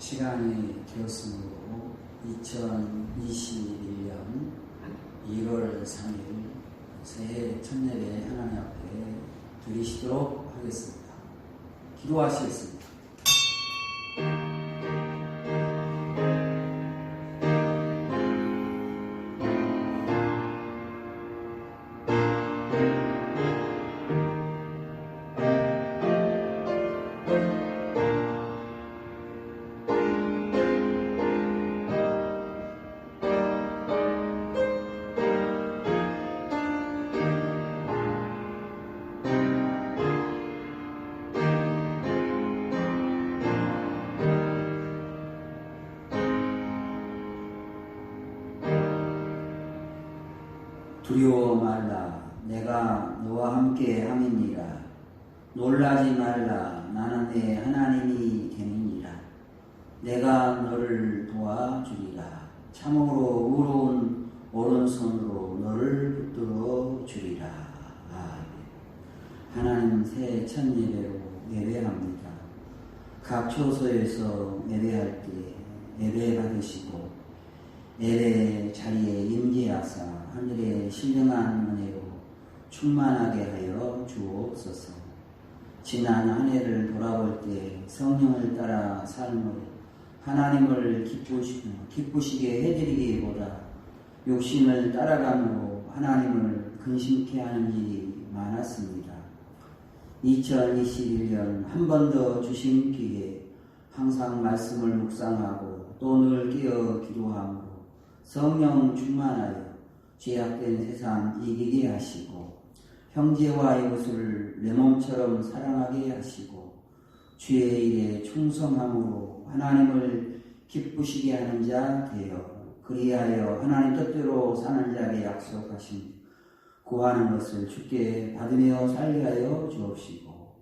시간이 되었으므로 2021년 1월 3일 새해 첫 예배 하나님 앞에 드리시도록 하겠습니다. 기도하시겠습니다. 두려워 말라. 내가 너와 함께 함이니라. 놀라지 말라. 나는 내 하나님이 되느니라. 내가 너를 도와주리라. 참으로 의로운 오른손으로 너를 붙들어 주리라. 하나님 새해 첫 예배로 예배합니다. 각 처소에서 예배할 때 예배 받으시고 예배 자리에 임재하사 하늘의 신령한 은혜로 충만하게 하여 주옵소서. 지난 한 해를 돌아볼 때 성령을 따라 삶을 하나님을 기쁘시게 해드리기보다 욕심을 따라감으로 하나님을 근심케 하는 일이 많았습니다. 2021년 한 번 더 주신 기회에 항상 말씀을 묵상하고 또 늘 깨어 기도함으로 성령 충만하여 죄악된 세상 이기게 하시고 형제와 이웃을 내 몸처럼 사랑하게 하시고 주의 일에 충성함으로 하나님을 기쁘시게 하는 자 되어 그리하여 하나님 뜻대로 사는 자에게 약속하신 구하는 것을 주께 받으며 살게 하여 주옵시고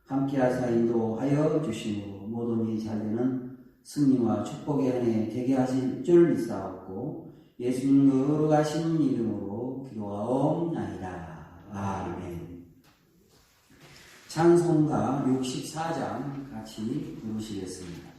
함께하사 인도하여 주심으로 모든 일이 잘되는 승리와 축복의 한 해 되게 하실 줄 믿사옵고 예수님 거룩하신 이름으로 기도하옵나이다. 아멘. 찬송가 64장 같이 부르시겠습니다.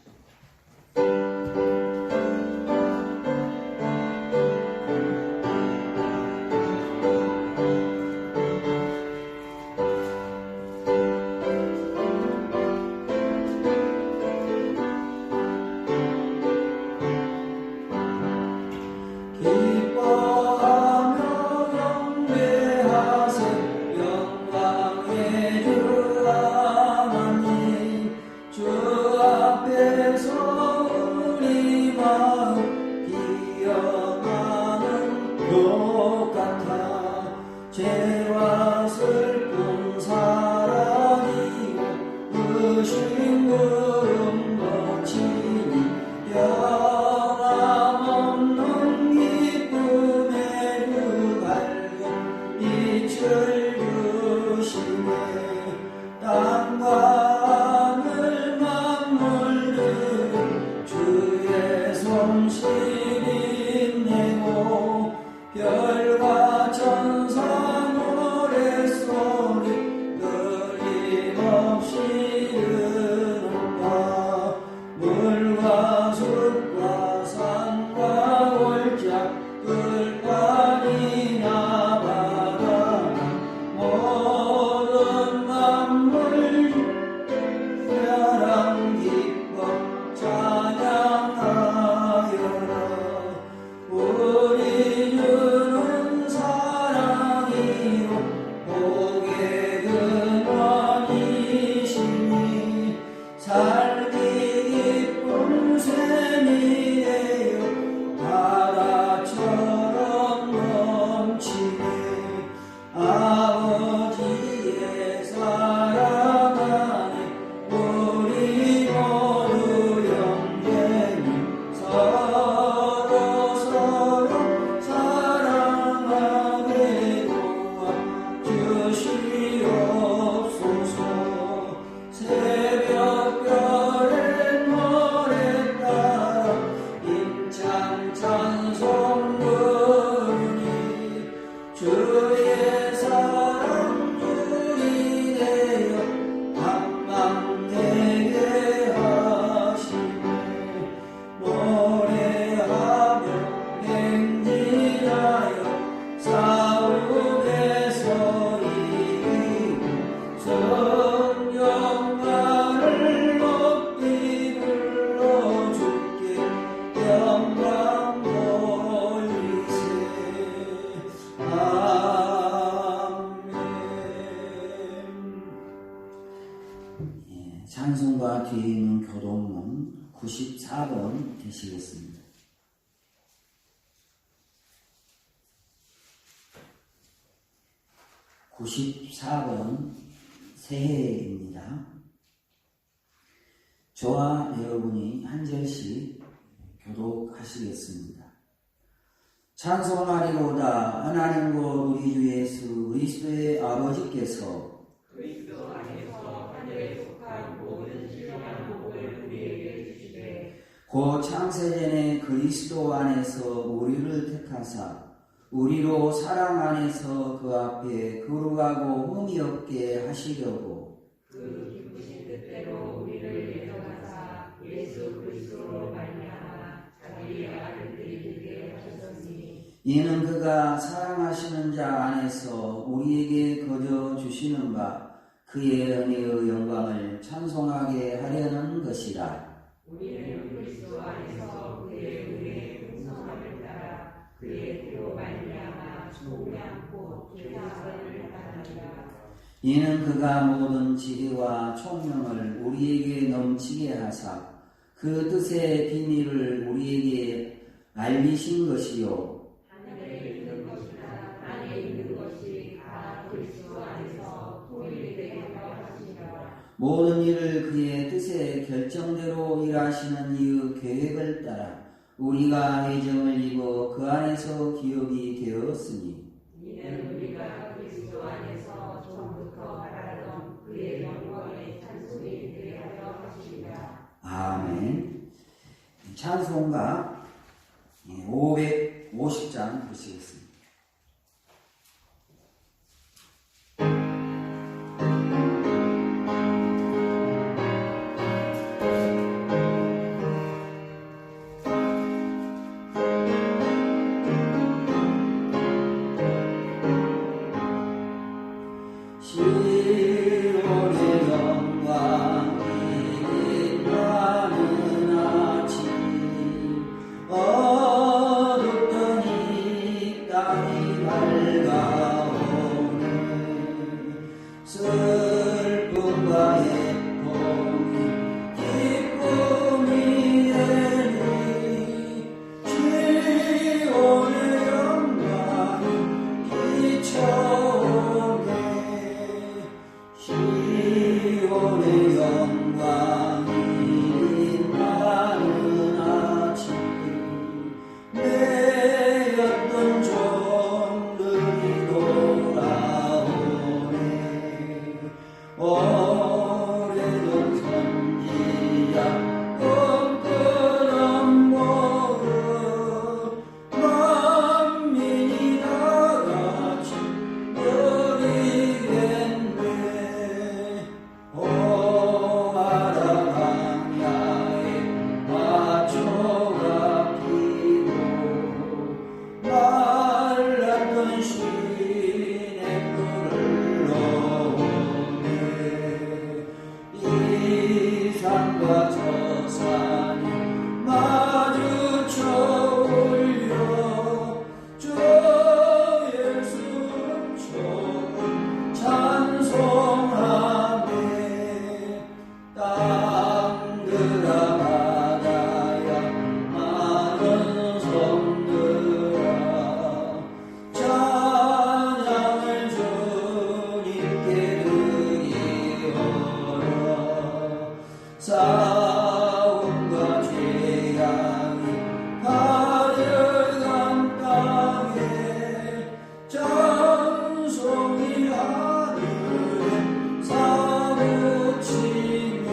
죄와 슬픔 사랑이고 의심 구름 넘치니 변함없는 기쁨의 그 밝은 빛을 주시네. 땅과 하늘 만물들 주의 솜씨를 내고 별과 천사 물과 숲과 산과 골짜 들판이나 바다 모든 만물 사랑 기뻐 찬양하여라. 우리 주는 사랑이요 복의 근원이시니 살기 기쁜 샘이 되어 바다처럼 넘치네. 아버지의 사랑하네. 우리 모두 영원히 서로 사랑하게 도와주시옵소서. 새벽별의 노래 따라 힘찬 찬송 부르니 주의 사랑 주이 되어 한밤 되게 하시네. 찬송가 뒤에 있는 교동문 94번 되시겠습니다. 94번 새해입니다. 저와 여러분이 한 절씩 교독하시겠습니다. 찬송하리로다 하나님과 우리 주 예수 그리스도의 아버지께서 그리스도 안에서 하늘에 속한 모든 신령한 복을 우리에게 주시되 곧 창세전에 그리스도 안에서 우리를 택하사 우리로 사랑 안에서 그 앞에 거룩하고 흠이 없게 하시려고 그 기쁘신 뜻대로 우리를 예정하사 예수 그리스도로 말미암아 자기의 아들 되게 하셨으니 이는 그가 사랑하시는 자 안에서 우리에게 거저 주시는 바 그의 은혜의 영광을 찬송하게 하려는 것이라. 우리는 그리스도 안에서 그의 은혜의 풍성함을 따라 그의 피로 말미암아 종량 곧 죄사함을 나타나리라. 이는 그가 모든 지혜와 총명을 우리에게 넘치게 하사 그 뜻의 비밀을 우리에게 알리신 것이요 하늘에 있는 것이나 땅에 있는 것이 다 그리스도 안에서 통일되게 하시니라. 모든 일을 그의 뜻의 결정대로 일하시는 이의 계획을 따라 우리가 예정을 입어 그 안에서 기업이 되었으니 이는 우리가 그리스도 안에서 처음부터 바라던 그의 영광의 찬송이 되게 하려 하시니라. 아멘. 찬송가 550장 보시겠습니다. 시온의 영광이 빛나는 아침 어둡던 이 땅이 밝아오네 슬픔과 예쁨이 기쁨이 되니 시온의 영광이 비춰오네 시온의 영광이 빛나는 아침 내였던 종들이 돌아오네 오래전 선지자 꿈꾸던 모든 만민이 다같이 드리겠네 오하라 광야에 화초가 피고 말랐던 시냇물을 넣으네 이 산과 저 산이 마주쳐 울려 주 예수는 조금 찬송하네 땅들아 바다야 많은 성들아 찬양을 주님께 드리어라 싸움과 죄악이 가득한 땅에 찬송이 하늘에 사무치네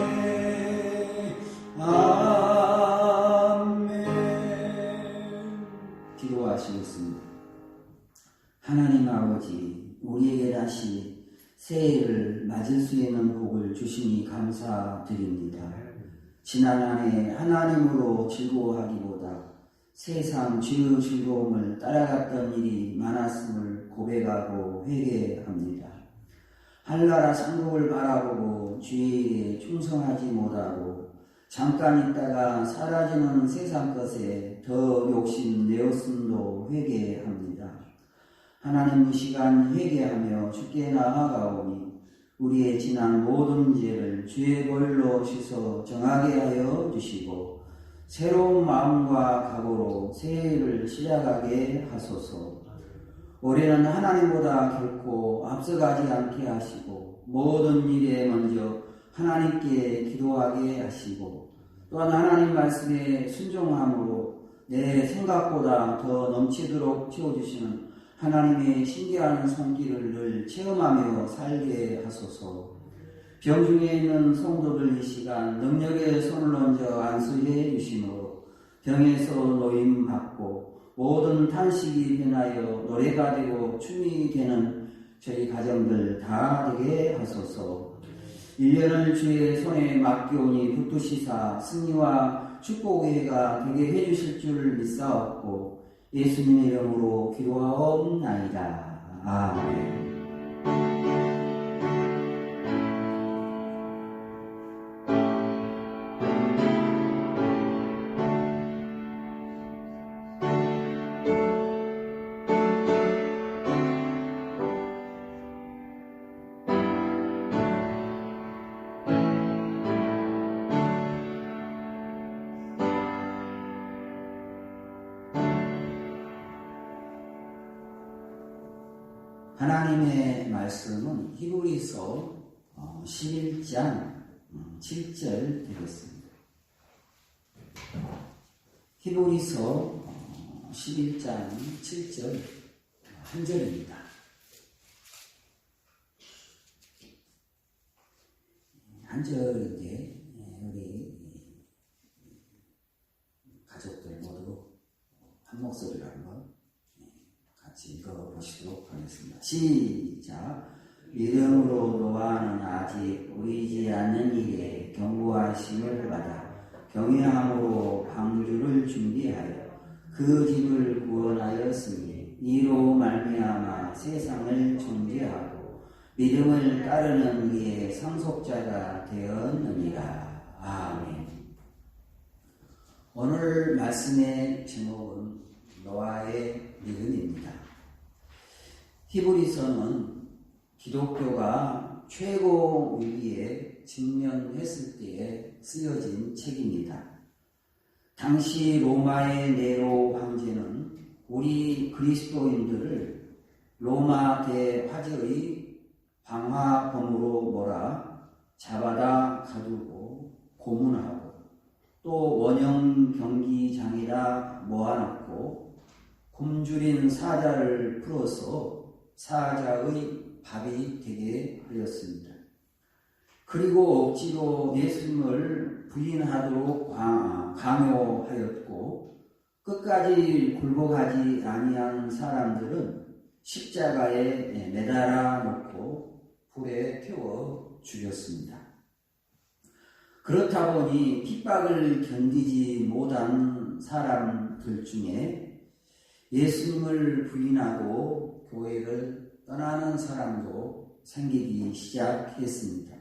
아멘. 기도하시겠습니다. 하나님 아버지, 우리에게 다시 새해를 맞을 수 있는 복을 주시니 감사드립니다. 지난 한 해 하나님으로 즐거워하기보다 세상 주의 즐거움을 따라갔던 일이 많았음을 고백하고 회개합니다. 한나라 상국을 바라보고 주에게 충성하지 못하고 잠깐 있다가 사라지는 세상 것에 더 욕심내었음도 회개합니다. 하나님 이 시간 회개하며 주께 나아가오니 우리의 지난 모든 죄를 주의 보혈로 씻어 정하게 하여 주시고 새로운 마음과 각오로 새해를 시작하게 하소서. 올해는 하나님보다 결코 앞서가지 않게 하시고 모든 일에 먼저 하나님께 기도하게 하시고 또한 하나님 말씀에 순종함으로 내 생각보다 더 넘치도록 채워주시는 하나님의 신기한 손길을 늘 체험하며 살게 하소서. 병중에 있는 성도들 이 시간 능력의 손을 얹어 안수해 주심으로 병에서 노임받고 모든 탄식이 변하여 노래가 되고 춤이 되는 저희 가정들 다 되게 하소서. 1년을 주의 손에 맡기오니 붙드시사 승리와 축복의 해가 되게 해주실 줄 믿사옵고 예수님의 이름으로 기도하옵나이다. 아멘. 하나님의 말씀은 히브리서 11장 7절 되겠습니다. 히브리서 11장 7절 한 절입니다. 한 절인데 우리 가족들 모두 한 목소리로 한번 같이 읽어보시도록 하겠습니다. 시작. 믿음으로 노아는 아직 보이지 않는 일에 경고하심을 받아 경외함으로 방주를 준비하여 그 집을 구원하였으니 이로 말미암아 세상을 존재하고 믿음을 따르는 이의 상속자가 되었느니라. 아멘. 오늘 말씀의 제목은 노아의 믿음입니다. 히브리서는 기독교가 최고 위기에 직면했을 때에 쓰여진 책입니다. 당시 로마의 네로 황제는 우리 그리스도인들을 로마 대화제의 방화범으로 몰아 잡아다 가두고 고문하고 또 원형 경기장에다 모아놓고 굶주린 사자를 풀어서 사자의 밥이 되게 하였습니다. 그리고 억지로 예수님을 부인하도록 강요하였고 끝까지 굴복하지 아니한 사람들은 십자가에 매달아 놓고 불에 태워 죽였습니다. 그렇다 보니 핍박을 견디지 못한 사람들 중에 예수님을 부인하고 교회를 떠나는 사람도 생기기 시작했습니다.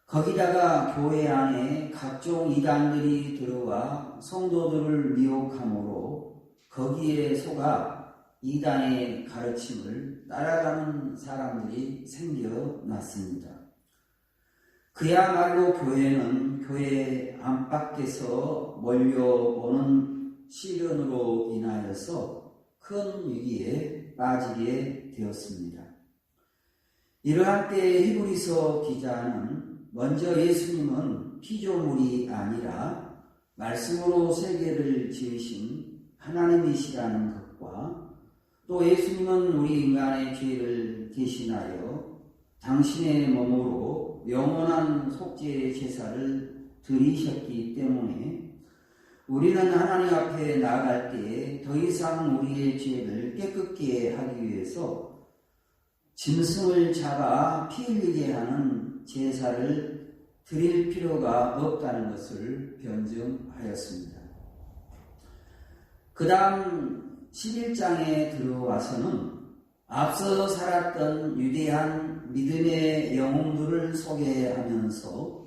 거기다가 교회 안에 각종 이단들이 들어와 성도들을 미혹함으로 거기에 속아 이단의 가르침을 따라가는 사람들이 생겨났습니다. 그야말로 교회는 교회 안팎에서 몰려오는 시련으로 인하여서 큰 위기에 빠지게 되었습니다. 이러한 때에 히브리서 기자는 먼저 예수님은 피조물이 아니라 말씀으로 세계를 지으신 하나님이시라는 것과 또 예수님은 우리 인간의 죄를 대신하여 당신의 몸으로 영원한 속죄 제사를 드리셨기 때문에 우리는 하나님 앞에 나아갈 때에 더 이상 우리의 죄를 깨끗게 하기 위해서 짐승을 잡아 피 흘리게 하는 제사를 드릴 필요가 없다는 것을 변증하였습니다. 그 다음 11장에 들어와서는 앞서 살았던 위대한 믿음의 영웅들을 소개하면서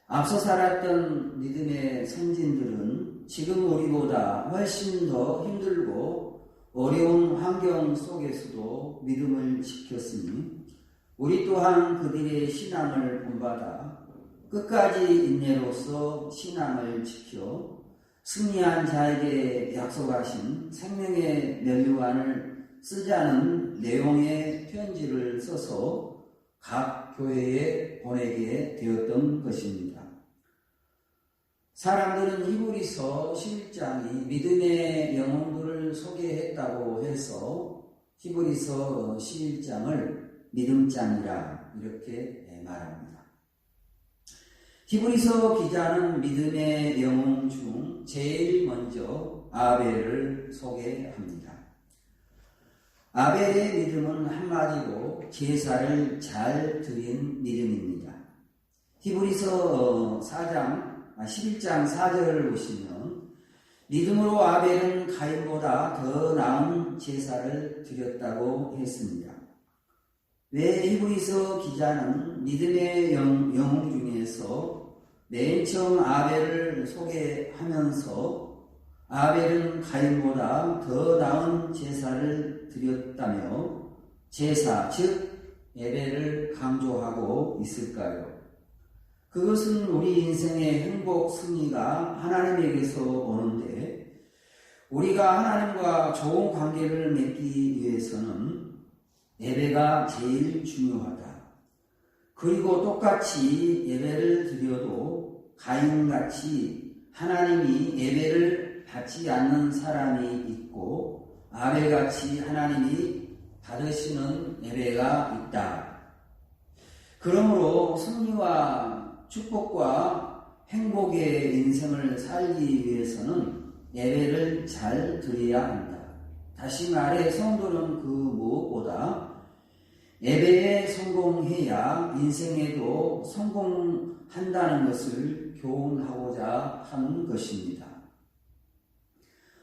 앞서 살았던 믿음의 선진들은 지금 우리보다 훨씬 더 힘들고 어려운 환경 속에서도 믿음을 지켰으니 우리 또한 그들의 신앙을 본받아 끝까지 인내로서 신앙을 지켜 승리한 자에게 약속하신 생명의 면류관을 쓰자는 내용의 편지를 써서 각 교회에 보내게 되었던 것입니다. 사람들은 히브리서 11장이 믿음의 영혼들을 소개했다고 해서 히브리서 11장을 믿음장이라 이렇게 말합니다. 히브리서 기자는 믿음의 영혼 중 제일 먼저 아벨을 소개합니다. 아벨의 믿음은 한마디로 제사를 잘 드린 믿음입니다. 히브리서 11장 4절을 보시면 믿음으로 아벨은 가인보다 더 나은 제사를 드렸다고 했습니다. 왜 히브리서 기자는 믿음의 영웅 중에서 맨 처음 아벨을 소개하면서 아벨은 가인보다 더 나은 제사를 드렸다며 제사, 즉 예배를 강조하고 있을까요? 그것은 우리 인생의 행복, 승리가 하나님에게서 오는데 우리가 하나님과 좋은 관계를 맺기 위해서는 예배가 제일 중요하다. 그리고 똑같이 예배를 드려도 가인같이 하나님이 예배를 받지 않는 사람이 있고 아벨같이 하나님이 받으시는 예배가 있다. 그러므로 승리와 축복과 행복의 인생을 살기 위해서는 예배를 잘 드려야 한다. 다시 말해 성도는 그 무엇보다 예배에 성공해야 인생에도 성공한다는 것을 교훈하고자 한 것입니다.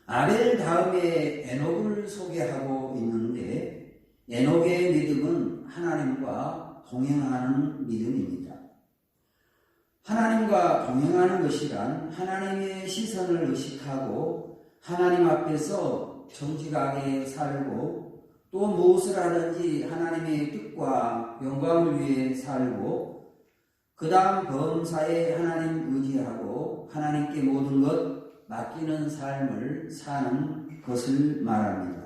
아벨 다음에 에녹을 소개하고 있는데 에녹의 믿음은 하나님과 동행하는 믿음입니다. 하나님과 동행하는 것이란 하나님의 시선을 의식하고 하나님 앞에서 정직하게 살고 또 무엇을 하든지 하나님의 뜻과 영광을 위해 살고 그 다음 범사에 하나님 의지하고 하나님께 모든 것 맡기는 삶을 사는 것을 말합니다.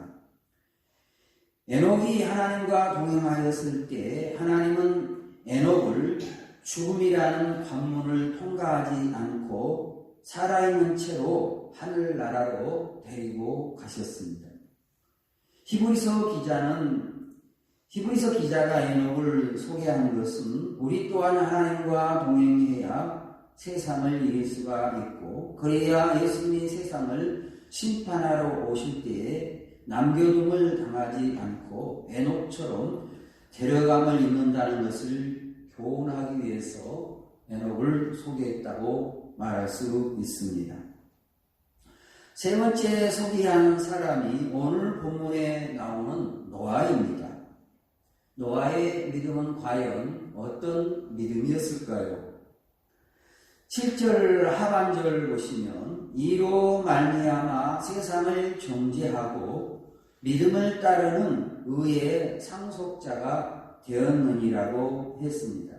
에녹이 하나님과 동행하였을 때 하나님은 에녹을 죽음이라는 관문을 통과하지 않고 살아있는 채로 하늘나라로 데리고 가셨습니다. 히브리서 기자가 에녹을 소개한 것은 우리 또한 하나님과 동행해야 세상을 이길 수가 있고 그래야 예수님이 세상을 심판하러 오실 때에 남겨둠을 당하지 않고 에녹처럼 데려감을 입는다는 것을 교훈하기 위해서 에녹을 소개했다고 말할 수 있습니다. 세 번째 소개한 사람이 오늘 본문에 나오는 노아입니다. 노아의 믿음은 과연 어떤 믿음이었을까요? 7절 하반절 보시면 이로 말미암아 세상을 정죄하고 믿음을 따르는 의의 상속자가 되었느니라고 했습니다.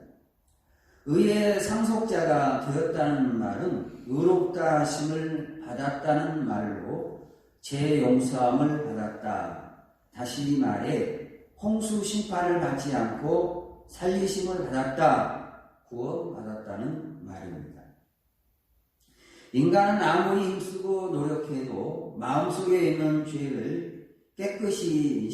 의의 상속자가 되었다는 말은 의롭다 하심을 받았다는 말로 재용서함을 받았다. 다시 말해 홍수 심판을 받지 않고 살리심을 받았다. 구원받았다는 말입니다. 인간은 아무리 힘쓰고 노력해도 마음속에 있는 죄를 깨끗이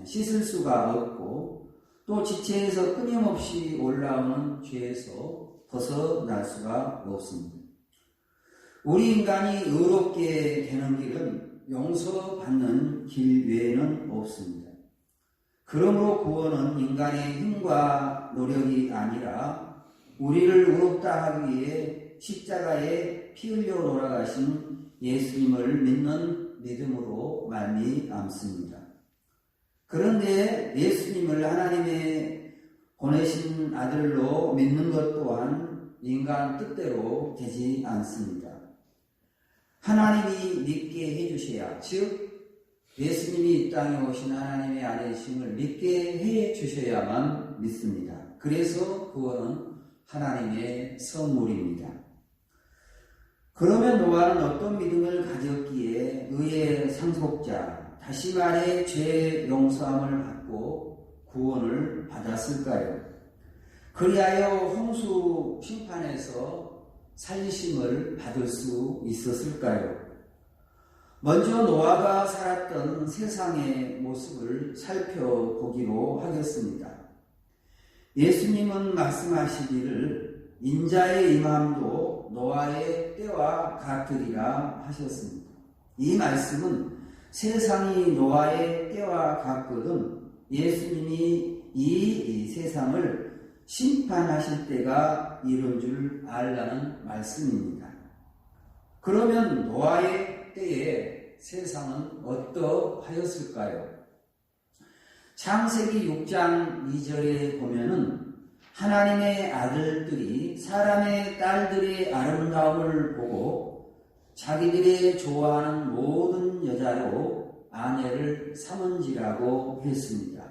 씻을 수가 없고 또 지체에서 끊임없이 올라오는 죄에서 벗어날 수가 없습니다. 우리 인간이 의롭게 되는 길은 용서받는 길 외에는 없습니다. 그러므로 구원은 인간의 힘과 노력이 아니라 우리를 의롭다 하기 위해 십자가에 피 흘려 돌아가신 예수님을 믿는 믿음으로 말미암습니다. 그런데 예수님을 하나님의 보내신 아들로 믿는 것 또한 인간 뜻대로 되지 않습니다. 하나님이 믿게 해주셔야, 즉 예수님이 이 땅에 오신 하나님의 아들이심을 믿게 해 주셔야만 믿습니다. 그래서 구원은 하나님의 선물입니다. 그러면 노아는 어떤 믿음을 가졌기에 의의 상속자, 다시 말해 죄 용서함을 받고 구원을 받았을까요? 그리하여 홍수 심판에서 살리심을 받을 수 있었을까요? 먼저 노아가 살았던 세상의 모습을 살펴보기로 하겠습니다. 예수님은 말씀하시기를 인자의 임함도 노아의 때와 같으리라 하셨습니다. 이 말씀은 세상이 노아의 때와 같거든 예수님이 이 세상을 심판하실 때가 이른 줄 알라는 말씀입니다. 그러면 노아의 때에 세상은 어떠하였을까요? 창세기 6장 2절에 보면은 하나님의 아들들이 사람의 딸들의 아름다움을 보고 자기들의 좋아하는 모든 여자로 아내를 삼은지라고 했습니다.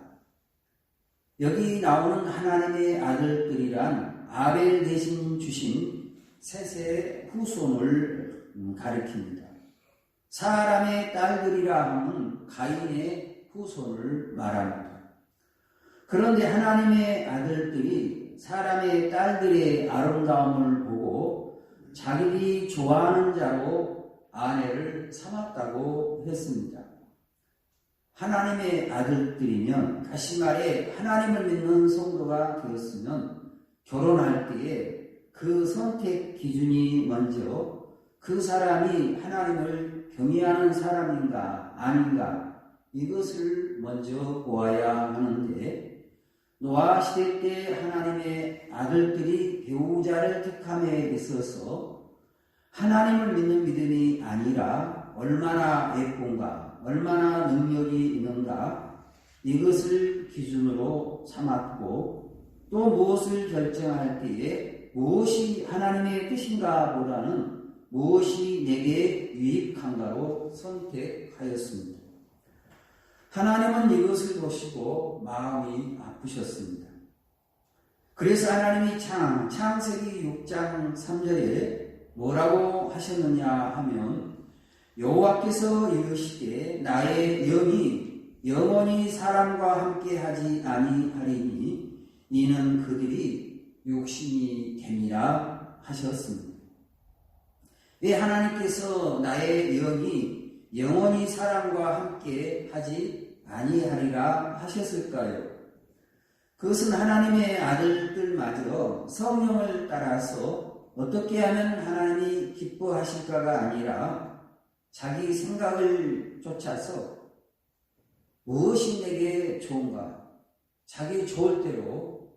여기 나오는 하나님의 아들들이란 아벨 대신 주신 셋의 후손을 가리킵니다. 사람의 딸들이라 하면 가인의 후손을 말합니다. 그런데 하나님의 아들들이 사람의 딸들의 아름다움을 보고 자기들이 좋아하는 자로 아내를 삼았다고 했습니다. 하나님의 아들들이면, 다시 말해 하나님을 믿는 성도가 되었으면 결혼할 때에 그 선택 기준이 먼저 그 사람이 하나님을 경외하는 사람인가 아닌가 이것을 먼저 보아야 하는데, 노아 시대 때 하나님의 아들들이 배우자를 택함에 있어서 하나님을 믿는 믿음이 아니라 얼마나 예쁜가, 얼마나 능력이 있는가 이것을 기준으로 삼았고, 또 무엇을 결정할 때에 무엇이 하나님의 뜻인가 보다는 무엇이 내게 유익한가로 선택하였습니다. 하나님은 이것을 보시고 마음이 아프셨습니다. 그래서 하나님이 창세기 6장 3절에 뭐라고 하셨느냐 하면, 여호와께서 이르시되 나의 영이 영원히 사람과 함께하지 아니하리니 이는 그들이 육신이 됨이라 하셨습니다. 왜 하나님께서 나의 영이 영원히 사람과 함께 하지 아니하리라 하셨을까요? 그것은 하나님의 아들들마저 성령을 따라서 어떻게 하면 하나님이 기뻐하실까가 아니라 자기 생각을 쫓아서 무엇이 내게 좋은가, 자기 좋을 대로,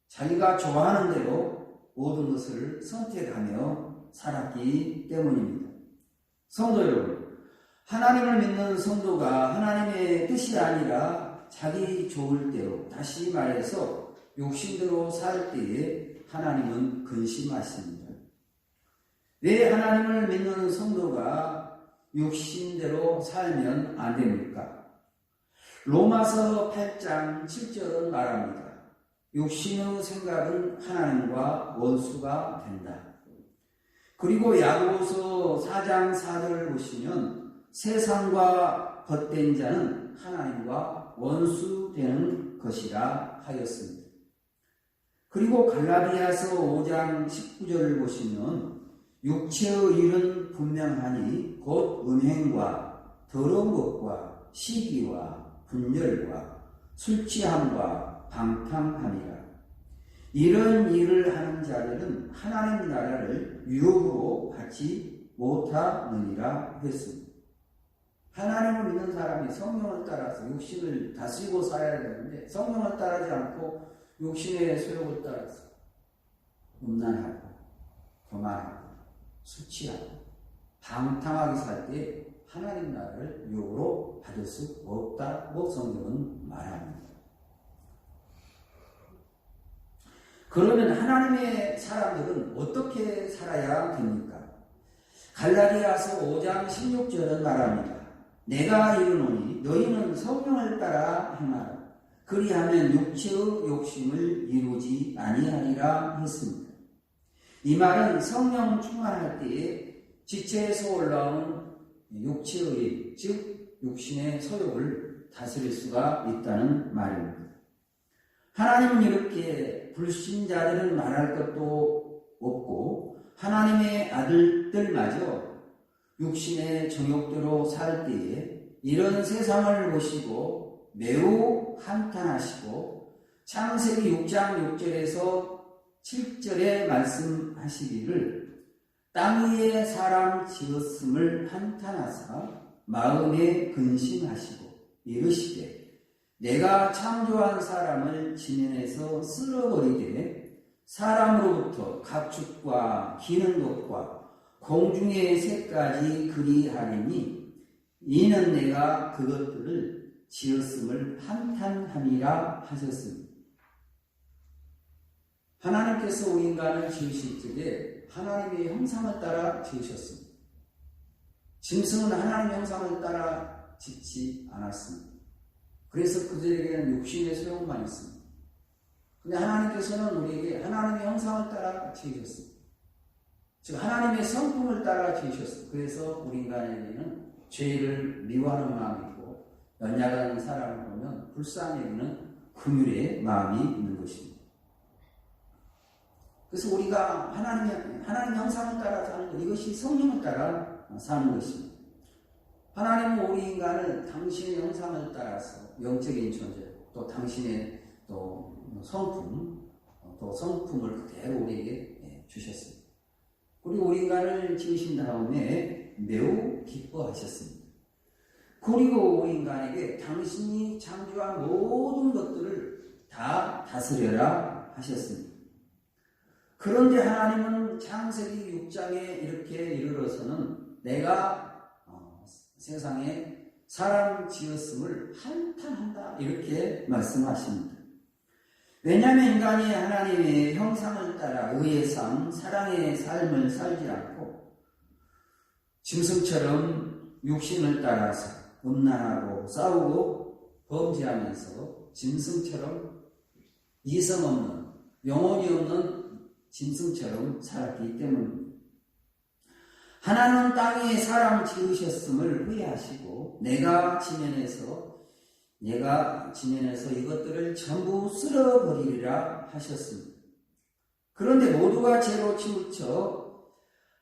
자기가 좋아하는 대로 모든 것을 선택하며 살았기 때문입니다. 성도 여러분, 하나님을 믿는 성도가 하나님의 뜻이 아니라 자기 좋을 대로, 다시 말해서 욕심대로 살 때에 하나님은 근심하십니다. 왜 하나님을 믿는 성도가 욕심대로 살면 안 됩니까? 로마서 8장 7절은 말합니다. 육신의 생각은 하나님과 원수가 된다. 그리고 야고보서 4장 4절을 보시면 세상과 헛된 자는 하나님과 원수되는 것이라 하였습니다. 그리고 갈라디아서 5장 19절을 보시면 육체의 일은 분명하니 곧 음행과 더러운 것과 시기와 분열과 술취함과 방탕함이라. 이런 일을 하는 자들은 하나님 나라를 유혹으로 받지 못하느니라 했습니다. 하나님을 믿는 사람이 성령을 따라서 육신을 다스리고 살아야 되는데, 성령을 따르지 않고 육신의 소욕을 따라서 음란하고 교만하고 수치하고 방탕하게 살 때 하나님 나라를 유혹으로 받을 수 없다고 성경은 말합니다. 그러면 하나님의 사람들은 어떻게 살아야 됩니까? 갈라디아서 5장 16절은 말합니다. 내가 이르노니 너희는 성령을 따라 행하라. 그리하면 육체의 욕심을 이루지 아니하리라 했습니다. 이 말은 성령 충만할 때에 지체에서 올라오는 육체의 일, 즉 육신의 소욕을 다스릴 수가 있다는 말입니다. 하나님은 이렇게 불신자들은 말할 것도 없고 하나님의 아들들마저 육신의 정욕대로 살 때에 이런 세상을 보시고 매우 한탄하시고 창세기 6장 6절에서 7절에 말씀하시기를 땅 위에 사람 지었음을 한탄하사 마음에 근심하시고 이르시되 내가 창조한 사람을 지면에서 쓸어버리되 사람으로부터 가축과 기는 것과 공중의 새까지 그리하리니 이는 내가 그것들을 지었음을 한탄함이라 하셨습니다. 하나님께서 우리 인간을 지으실 적에 하나님의 형상을 따라 지으셨습니다. 짐승은 하나님의 형상을 따라 짓지 않았습니다. 그래서 그들에게는 육신의 소욕만 있습니다. 근데 하나님께서는 우리에게 하나님의 형상을 따라 지으셨습니다. 즉 하나님의 성품을 따라 지으셨습니다. 그래서 우리 인간에게는 죄를 미워하는 마음이 있고 연약한 사람을 보면 불쌍히 여기는 긍휼의 마음이 있는 것입니다. 그래서 우리가 하나님 형상을 따라 사는 것, 이것이 성령을 따라 사는 것입니다. 하나님은 우리 인간을 당신의 형상을 따라서 영적인 존재, 또 당신의 또 성품, 또 성품을 그대로 우리에게 주셨습니다. 그리고 우리 인간을 지으신 다음에 매우 기뻐하셨습니다. 그리고 우리 인간에게 당신이 창조한 모든 것들을 다 다스려라 하셨습니다. 그런데 하나님은 창세기 6장에 이렇게 이르러서는 내가 세상에 사람 지었음을 한탄한다 이렇게 말씀하십니다. 왜냐하면 인간이 하나님의 형상을 따라 의의 삶, 사랑의 삶을 살지 않고 짐승처럼 육신을 따라서 음란하고 싸우고 범죄하면서 짐승처럼 이성 없는 영혼이 없는 짐승처럼 살았기 때문입니다. 하나님은 땅에 사람 지으셨음을 후회하시고 내가 지면에서 이것들을 전부 쓸어버리리라 하셨습니다. 그런데 모두가 죄로 치우쳐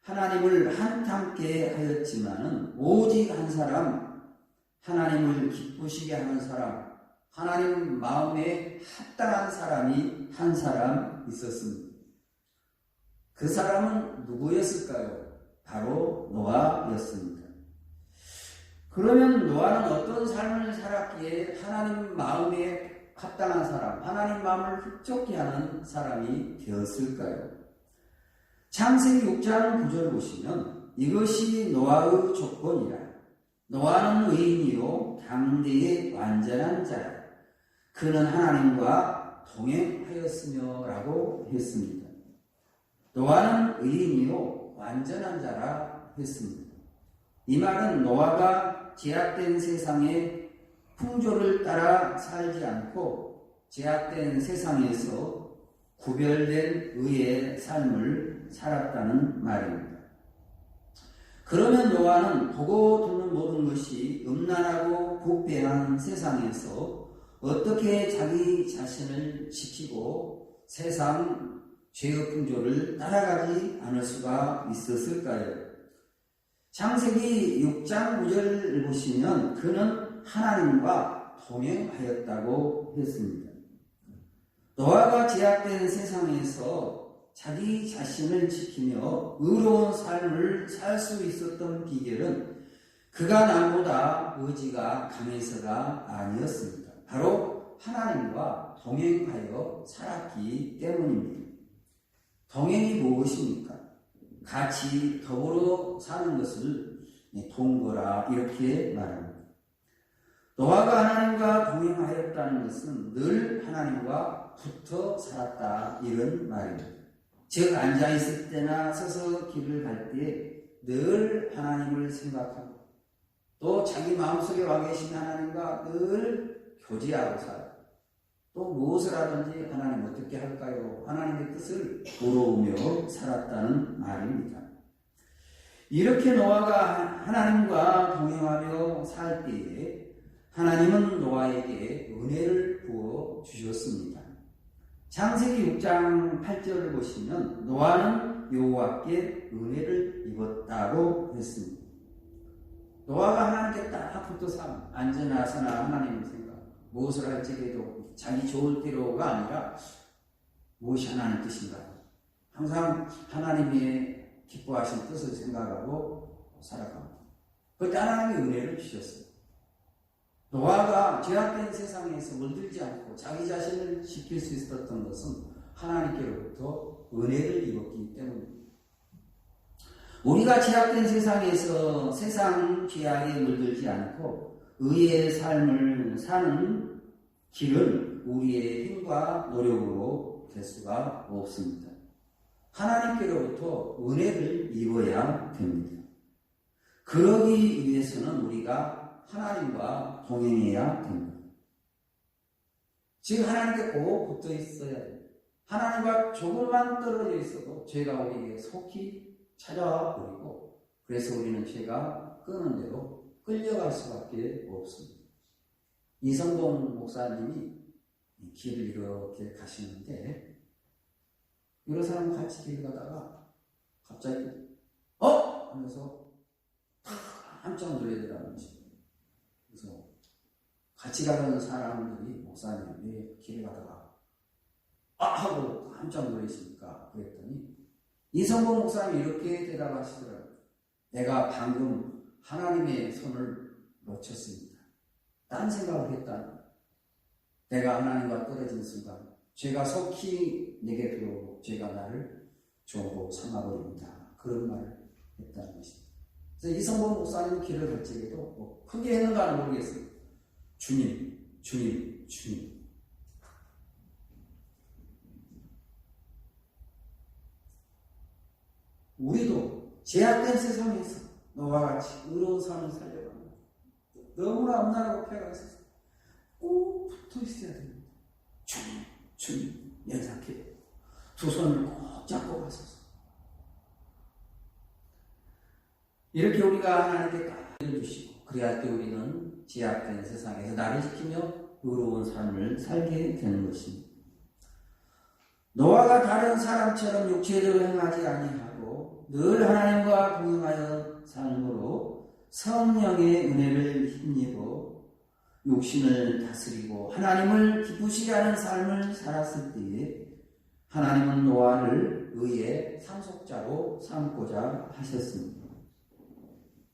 하나님을 한탄케 하였지만은 오직 한 사람, 하나님을 기쁘시게 하는 사람, 하나님 마음에 합당한 사람이 한 사람 있었습니다. 그 사람은 누구였을까요? 바로 노아였습니다. 그러면 노아는 어떤 삶을 살았기에 하나님 마음에 합당한 사람, 하나님 마음을 흡족해 하는 사람이 되었을까요? 창세기 6장 9절 보시면 이것이 노아의 조건이라. 노아는 의인이요 당대의 완전한 자라. 그는 하나님과 동행하였으며 라고 했습니다. 노아는 의인이요 완전한 자라 했습니다. 이 말은 노아가 제약된 세상의 풍조를 따라 살지 않고 제약된 세상에서 구별된 의의 삶을 살았다는 말입니다. 그러면 노아는 보고 듣는 모든 것이 음란하고 부패한 세상에서 어떻게 자기 자신을 지키고 세상 죄의 풍조를 따라가지 않을 수가 있었을까요? 창세기 6장 9절을 보시면 그는 하나님과 동행하였다고 했습니다. 노아가 제약된 세상에서 자기 자신을 지키며 의로운 삶을 살 수 있었던 비결은 그가 남보다 의지가 강해서가 아니었습니다. 바로 하나님과 동행하여 살았기 때문입니다. 동행이 무엇입니까? 같이 더불어 사는 것을 동거라 이렇게 말합니다. 노아가 하나님과 동행하였다는 것은 늘 하나님과 붙어 살았다 이런 말입니다. 즉 앉아있을 때나 서서 길을 갈 때 늘 하나님을 생각하고 또 또 자기 마음속에 와 계신 하나님과 늘 교제하고 살아요. 또 무엇을 하든지 하나님 어떻게 할까요? 하나님의 뜻을 물어오며 살았다는 말입니다. 이렇게 노아가 하나님과 동행하며 살 때에 하나님은 노아에게 은혜를 부어 주셨습니다. 창세기 6장 8절을 보시면 노아는 여호와께 은혜를 입었다고 했습니다. 노아가 하나님께 딱 붙어서 안전하서나 하나님을 생각, 무엇을 할지라도 자기 좋을 대로가 아니라 무엇이 하나님의 뜻인가, 항상 하나님의 기뻐하신 뜻을 생각하고 살아갑니다. 그때 하나님의 은혜를 주셨어요. 노아가 죄악된 세상에서 물들지 않고 자기 자신을 지킬 수 있었던 것은 하나님께로부터 은혜를 입었기 때문입니다. 우리가 죄악된 세상에서 세상 죄악에 물들지 않고 의의 삶을 사는 길은 우리의 힘과 노력으로 될 수가 없습니다. 하나님께로부터 은혜를 입어야 됩니다. 그러기 위해서는 우리가 하나님과 동행해야 됩니다. 즉 하나님께 꼭 붙어 있어야 됩니다. 하나님과 조금만 떨어져 있어도 죄가 우리에게 속히 찾아와 버리고, 그래서 우리는 죄가 끄는 대로 끌려갈 수밖에 없습니다. 이성동 목사님이 길을 이렇게 가시는데 여러 사람 같이 길 가다가 갑자기 하면서 깜짝 놀라더라고요. 그래서 같이 가는 사람들이 목사님 왜 길 가다가 하고 깜짝 놀라시니까 그랬더니 이성봉 목사님이 이렇게 대답하시더라고요. 내가 방금 하나님의 손을 놓쳤습니다. 딴 생각을 했다. 내가 하나님과 떨어진 순간 죄가 속히 내게 들어오고 죄가 나를 종으로 삼아버립니다. 그런 말을 했다는 것입니다. 그래서 이성봉 목사님 길을 갈 적에도 뭐 크게 했는가는 모르겠어요. 주님, 주님, 주님. 우리도 제약된 세상에서 너와 같이 의로운 삶을 살려고 합니다. 너무나 엄난하고 폐가 있어서 꼭 붙어 있어야 됩니다. 주님, 주님, 연상해. 두 손을 꼭 잡고 가소서. 이렇게 우리가 하나님께 까를 주시고, 그래야 때 우리는 제약된 세상에서 나를 지키며 의로운 삶을 살게 되는 것입니다. 노아가 다른 사람처럼 육체대로 행하지 아니하고 늘 하나님과 동행하여 삶으로 성령의 은혜를 힘입어 육신을 다스리고 하나님을 기쁘시게 하는 삶을 살았을 때에 하나님은 노아를 의의 상속자로 삼고자 하셨습니다.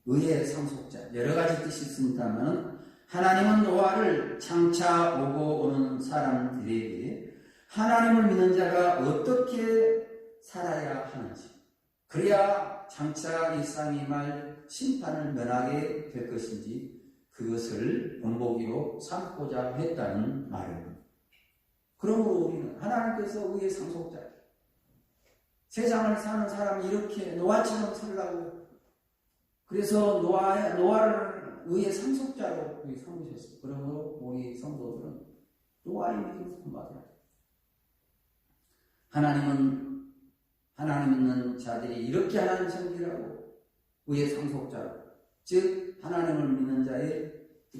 의의 상속자, 여러 가지 뜻이 있습니다만 하나님은 노아를 장차 오고 오는 사람들에게 하나님을 믿는 자가 어떻게 살아야 하는지, 그래야 장차 일상이 말 심판을 면하게 될 것인지 그것을 본보기로 삼고자 했다는 말입니다. 그러므로 우리는 하나님께서 의의 상속자, 세상을 사는 사람이 이렇게 노아처럼 살라고, 그래서 노아를 의의 상속자로 삼으셨어요. 그러므로 우리 성도들은 노아의 믿음을 본받아야 돼요. 하나님 믿는 자들이 이렇게 하나님 섬기라고 의의 상속자로, 즉 하나님을 믿는 자의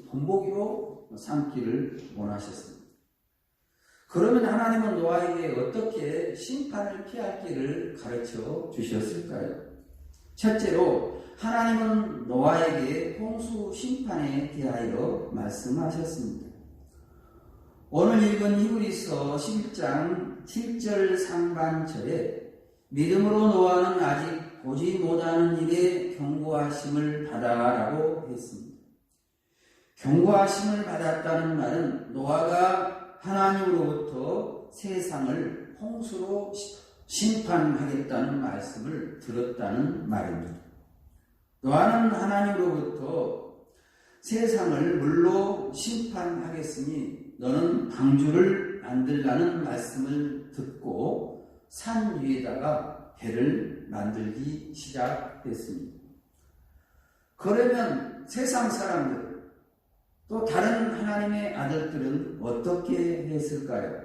본보기로 삼기를 원하셨습니다. 그러면 하나님은 노아에게 어떻게 심판을 피할 길을 가르쳐 주셨을까요? 첫째로 하나님은 노아에게 홍수 심판에 대하여 말씀하셨습니다. 오늘 읽은 히브리서 11장 7절 상반절에 믿음으로 노아는 아직 보지 못하는 일에 경고하심을 받아라고 했습니다. 경고하심을 받았다는 말은 노아가 하나님으로부터 세상을 홍수로 심판하겠다는 말씀을 들었다는 말입니다. 노아는 하나님으로부터 세상을 물로 심판하겠으니 너는 방주를 만들라는 말씀을 듣고 산 위에다가 배를 만들기 시작했습니다. 그러면 세상 사람들, 또 다른 하나님의 아들들은 어떻게 했을까요?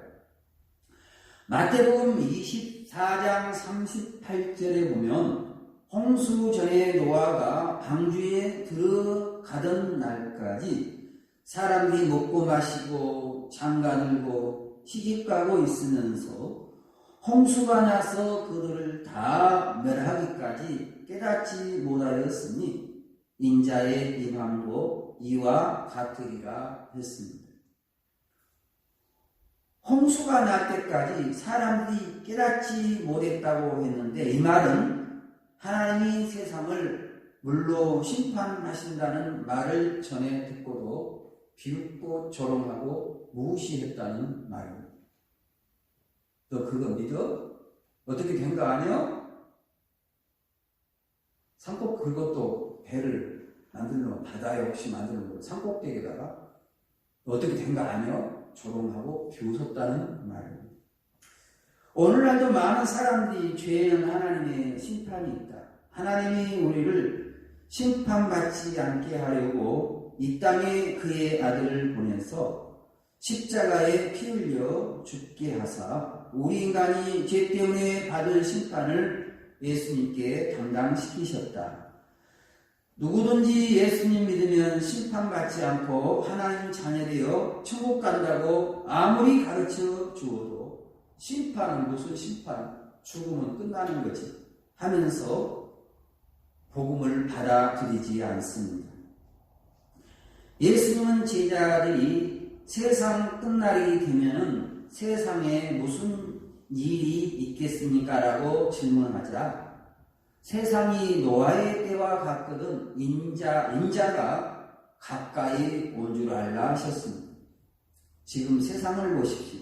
마태복음 24장 38절에 보면 홍수 전에 노아가 방주에 들어가던 날까지 사람들이 먹고 마시고 장가들고 시집가고 있으면서 홍수가 나서 그들을 다 멸하기까지 깨닫지 못하였으니 인자의 임함도 이와 같으리라 했습니다. 홍수가 날 때까지 사람들이 깨닫지 못했다고 했는데, 이 말은 하나님이 세상을 물로 심판하신다는 말을 전해 듣고도 비웃고 조롱하고 무시했다는 말입니다. 너 그거 믿어? 어떻게 된 거 아니야? 산꼭 그것도 배를 만들면 바다에 없이 만드는 거 산꼭대기에다가 어떻게 된 거 아니야? 조롱하고 비웃었다는 말입니다. 오늘날도 많은 사람들이 죄에는 하나님의 심판이 있다. 하나님이 우리를 심판받지 않게 하려고 이 땅에 그의 아들을 보내서 십자가에 피 흘려 죽게 하사 우리 인간이 죄 때문에 받을 심판을 예수님께 담당시키셨다. 누구든지 예수님 믿으면 심판받지 않고 하나님 자녀되어 천국 간다고 아무리 가르쳐 주어도 심판은 무슨 심판? 죽으면 끝나는 거지 하면서 복음을 받아들이지 않습니다. 예수님은 제자들이 세상 끝날이 되면은 세상에 무슨 일이 있겠습니까? 라고 질문하자 세상이 노아의 때와 같거든 인자가 가까이 온 줄 알라 하셨습니다. 지금 세상을 보십시오.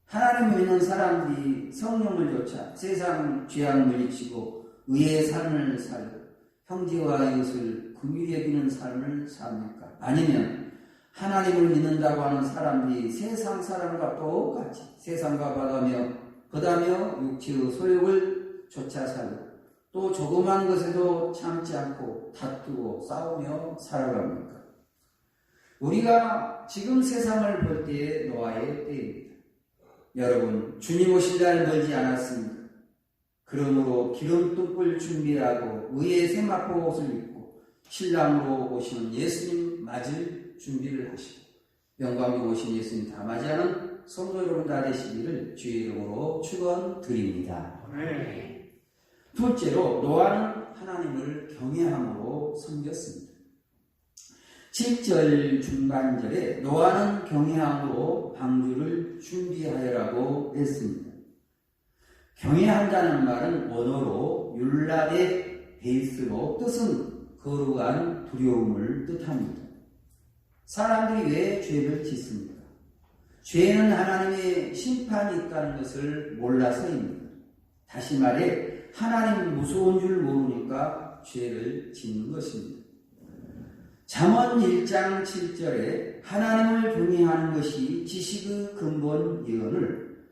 하나님 믿는 사람들이 성령을 좇아 세상 죄악 물리치고 의의 삶을 살고 형제와 이웃을 긍휼히 여기는 삶을 삽니까? 아니면 하나님을 믿는다고 하는 사람들이 세상 사람과 똑같이 세상과 버다며 육체의 소욕을 좇아 살고 또 조그만 것에도 참지 않고 다투고 싸우며 살아갑니까? 우리가 지금 세상을 볼 때의 노아의 때입니다. 여러분, 주님 오실 날 멀지 않았습니다. 그러므로 기름뚱불 준비하고 의의 세마포 옷을 입고 신랑으로 오시는 예수님 맞을 준비를 하시고 영광으로 오신 예수님 다 맞이하는 성도 여러분 다 되시기를 주의 이름으로 축원드립니다. 네. 둘째로 노아는 하나님을 경외함으로 섬겼습니다. 7절 중반절에 노아는 경외함으로 방주를 준비하여라고 했습니다. 경외한다는 말은 원어로 율라데 베이스로 뜻은 거룩한 두려움을 뜻합니다. 사람들이 왜 죄를 짓습니까? 죄는 하나님의 심판이 있다는 것을 몰라서입니다. 다시 말해 하나님 무서운 줄 모르니까 죄를 짓는 것입니다. 잠언 1장 7절에 하나님을 경외하는 것이 지식의 근본 예언을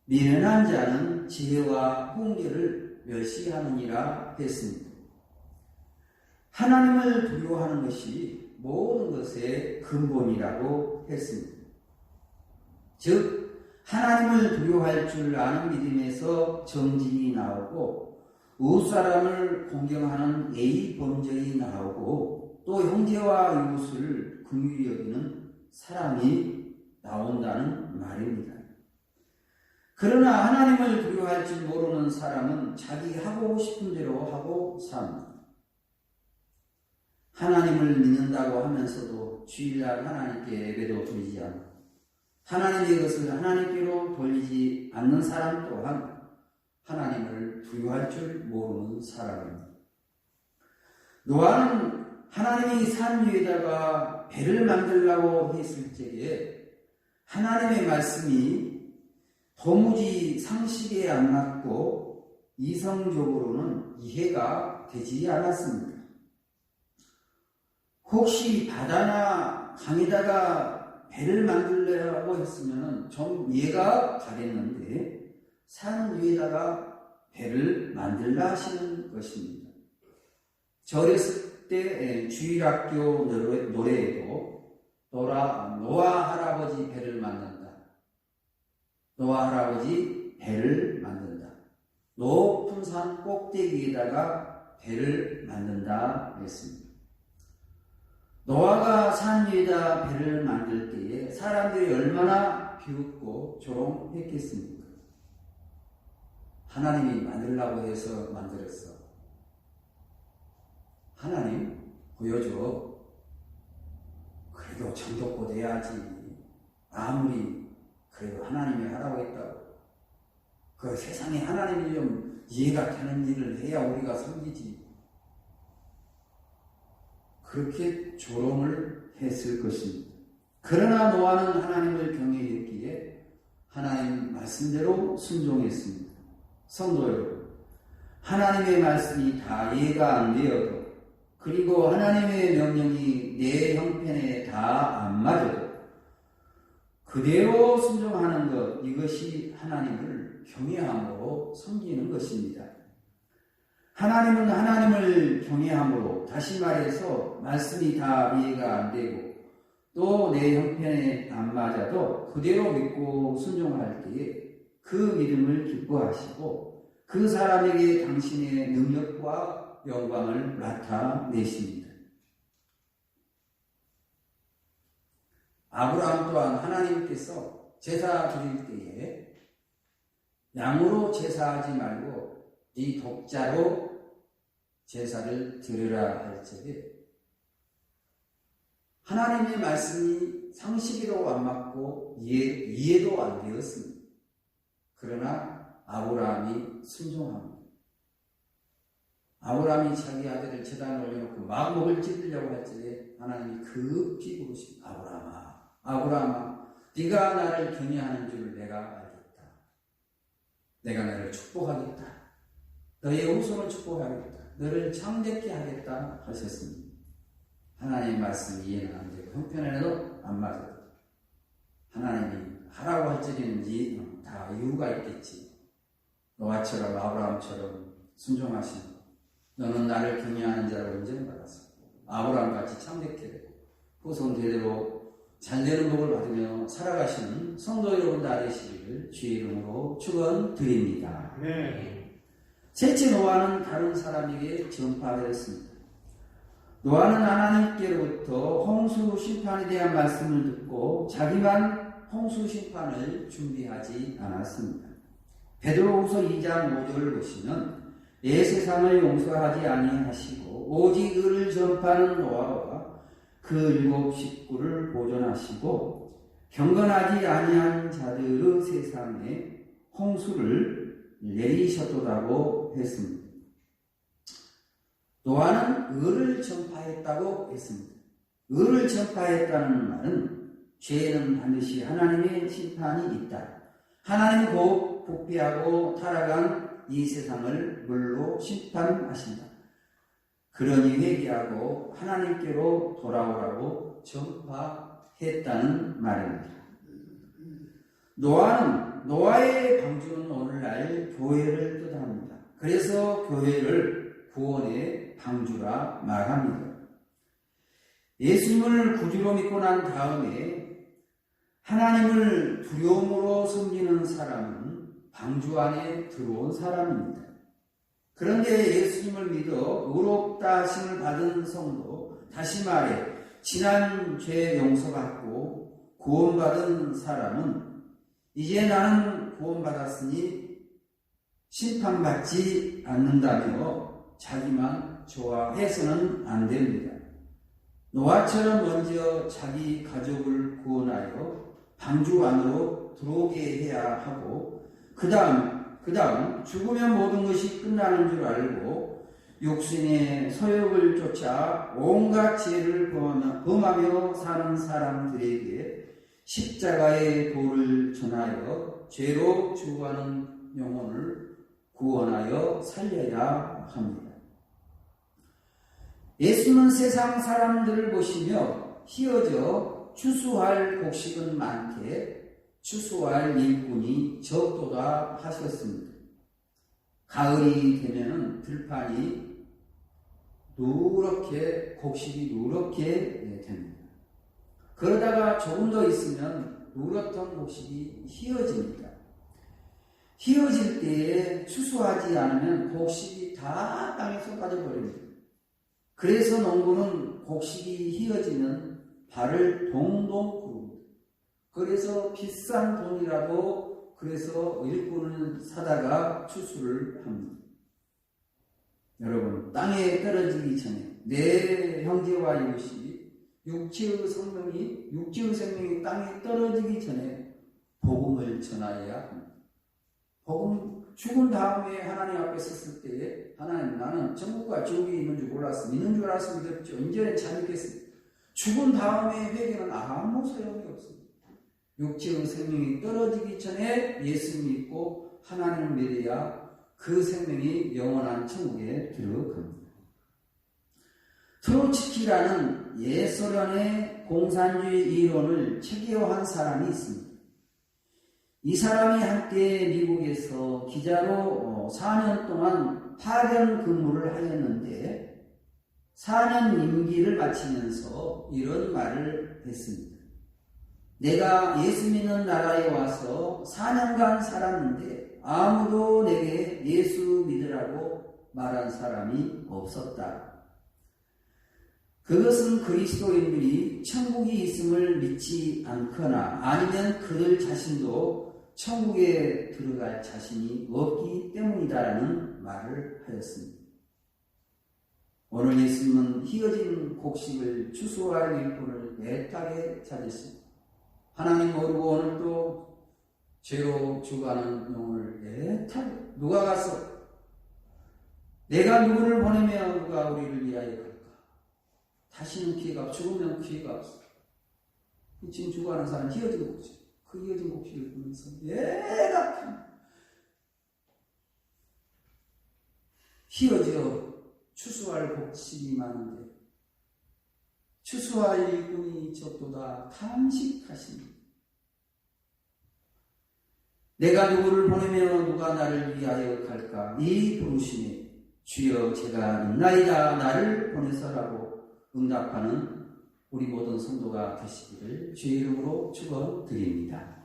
미련한 자는 지혜와 훈계를 멸시하느니라 했습니다. 하나님을 두려워하는 것이 모든 것의 근본이라고 했습니다. 즉 하나님을 두려워할 줄 아는 믿음에서 정직이 나오고 이웃사람을 공경하는 예의 범절이 나오고 또 형제와 이웃을 긍휼히 여기는 사람이 나온다는 말입니다. 그러나 하나님을 두려워할 줄 모르는 사람은 자기 하고 싶은 대로 하고 삽니다. 하나님을 믿는다고 하면서도 주일날 하나님께 예배도 드리지 않고 하나님의 것을 하나님께로 돌리지 않는 사람 또한 하나님을 두려워할 줄 모르는 사람입니다. 노아는 하나님이 산 위에다가 배를 만들라고 했을 때에 하나님의 말씀이 도무지 상식에 안 맞고 이성적으로는 이해가 되지 않았습니다. 혹시 바다나 강에다가 배를 만들려고 했으면 좀 이해가 가겠는데 산 위에다가 배를 만들라 하시는 것입니다. 저 어렸을 그때 주일학교 노래에도 노아 할아버지 배를 만든다. 노아 할아버지 배를 만든다. 높은 산 꼭대기에다가 배를 만든다 했습니다. 노아가 산 위에다 배를 만들 때에 사람들이 얼마나 비웃고 조롱했겠습니까? 하나님이 만들라고 해서 만들었어. 하나님 보여줘. 그래도 정도껏 해야지. 아무리 그래도 하나님이 하라고 했다고. 그 세상에 하나님이 좀 이해가 되는 일을 해야 우리가 섬기지. 그렇게 조롱을 했을 것입니다. 그러나 노아는 하나님을 경외했기에 하나님 말씀대로 순종했습니다. 성도 여러분, 하나님의 말씀이 다 이해가 안 되어도, 그리고 하나님의 명령이 내 형편에 다 안 맞아도 그대로 순종하는 것, 이것이 하나님을 경외함으로 섬기는 것입니다. 하나님은 하나님을 경외함으로, 다시 말해서 말씀이 다 이해가 안 되고 또 내 형편에 안 맞아도 그대로 믿고 순종할 때에 그 믿음을 기뻐하시고 그 사람에게 당신의 능력과 영광을 나타내십니다. 아브라함 또한 하나님께서 제사 드릴 때에 양으로 제사하지 말고 네 독자로 제사를 드리라 할 적에 하나님의 말씀이 상식에도 안 맞고 이해도 안 되었습니다. 그러나 아브라함이 순종합니다. 아브라함이 자기 아들을 제단에 올려놓고 막 목을 찢으려고 할 적에 하나님이 급히 부르십니다. 아브라함아, 네가 나를 경외하는 줄 내가 알겠다. 내가 너를 축복하겠다. 너의 후손을 축복하겠다. 너를 창대케 하겠다 하셨습니다. 하나님의 말씀이 이해는 안 되고 형편에도 안 맞아도 하나님이 하라고 할 적에는 다 이유가 있겠지. 노아처럼 아브라함처럼 순종하시는 너는 나를 경외하는 자라고 인정받았어. 아브라함같이 참되게 되고 후손 대대로 잘되는 복을 받으며 살아가시는 성도 여러분 다 되시기를 주의 이름으로 축원드립니다. 네. 셋째, 노아는 다른 사람에게 전파되었습니다. 노아는 하나님께로부터 홍수 심판에 대한 말씀을 듣고 자기만 홍수 심판을 준비하지 않았습니다. 베드로후서 2장 5절을 보시면 내 세상을 용서하지 아니하시고 오직 의를 전파하는 노아와 그 7 식구를 보존하시고 경건하지 아니한 자들의 세상에 홍수를 내리셨도다고 했습니다. 노아는 의를 전파했다고 했습니다. 의를 전파했다는 말은 죄에는 반드시 하나님의 심판이 있다. 하나님은 곧 부패하고 타락한 이 세상을 물로 심판하신다. 그러니 회개하고 하나님께로 돌아오라고 전파했다는 말입니다. 노아의 방주는 오늘날 교회를 뜻합니다. 그래서 교회를 구원의 방주라 말합니다. 예수님을 구주로 믿고 난 다음에 하나님을 두려움으로 섬기는 사람은 방주 안에 들어온 사람입니다. 그런데 예수님을 믿어 의롭다 하심을 받은 성도, 다시 말해 지난 죄 용서받고 구원받은 사람은 이제 나는 구원받았으니 심판받지 않는다며 자기만 좋아해서는 안 됩니다. 노아처럼 먼저 자기 가족을 구원하여 방주 안으로 들어오게 해야 하고 그 다음 죽으면 모든 것이 끝나는 줄 알고 육신의 소욕을 쫓아 온갖 죄를 범하며 사는 사람들에게 십자가의 도를 전하여 죄로 죽어가는 영혼을 구원하여 살려야 합니다. 예수는 세상 사람들을 보시며 희어져 추수할 곡식은 많게 추수할 일꾼이 적도다 하셨습니다. 가을이 되면은 들판이 누렇게 곡식이 누렇게 됩니다. 그러다가 조금 더 있으면 누렇던 곡식이 휘어집니다. 휘어질 때에 추수하지 않으면 곡식이 다 땅에 쏟아져 버립니다. 그래서 농부는 곡식이 휘어지면 발을 동동 구릅니다. 그래서 비싼 돈이라도 그래서 일꾼을 사다가 추수를 합니다. 여러분, 땅에 떨어지기 전에 내 형제와 이웃이 육체의 생명이 땅에 떨어지기 전에 복음을 전하여야 합니다. 복음 죽은 다음에 하나님 앞에 섰을 때에 하나님, 나는 천국과 지옥이 있는 줄 몰랐어. 있는 줄 알았어 믿었죠. 이제는 잘 믿겠습니다. 죽은 다음에 회개는 아무 소용이 없습니다. 육체의 생명이 떨어지기 전에 예수 믿고 하나님을 믿어야 그 생명이 영원한 천국에 들어갑니다. 트로츠키라는 옛소련의 공산주의 이론을 체계화한 사람이 있습니다. 이 사람이 한때 미국에서 기자로 4년 동안 파견 근무를 하였는데 4년 임기를 마치면서 이런 말을 했습니다. 내가 예수 믿는 나라에 와서 4년간 살았는데 아무도 내게 예수 믿으라고 말한 사람이 없었다. 그것은 그리스도인들이 천국이 있음을 믿지 않거나 아니면 그들 자신도 천국에 들어갈 자신이 없기 때문이다라는 말을 하였습니다. 오늘 예수님은 휘어진 곡식을 추수할 일꾼을 애타게 찾으십니다. 하나님 모르고 오늘도 죄로 죽어가는 영혼을 애타게, 누가 가서 내가 누구를 보내면 누가 우리를 위하여 갈까? 다시는 기회가 없어. 죽으면 기회가 없어. 지금 죽어가는 사람 휘어진 곡식, 그 휘어진 곡식을 보면서 애가 휘어져 추수할 곡식이 많은데 추수할 일꾼이 적도다 탄식하십니다. 내가 누구를 보내면 누가 나를 위하여 갈까? 이 부르심에 주여 제가 있나이다 나를 보내서라고 응답하는 우리 모든 성도가 되시기를 주의 이름으로 축원드립니다.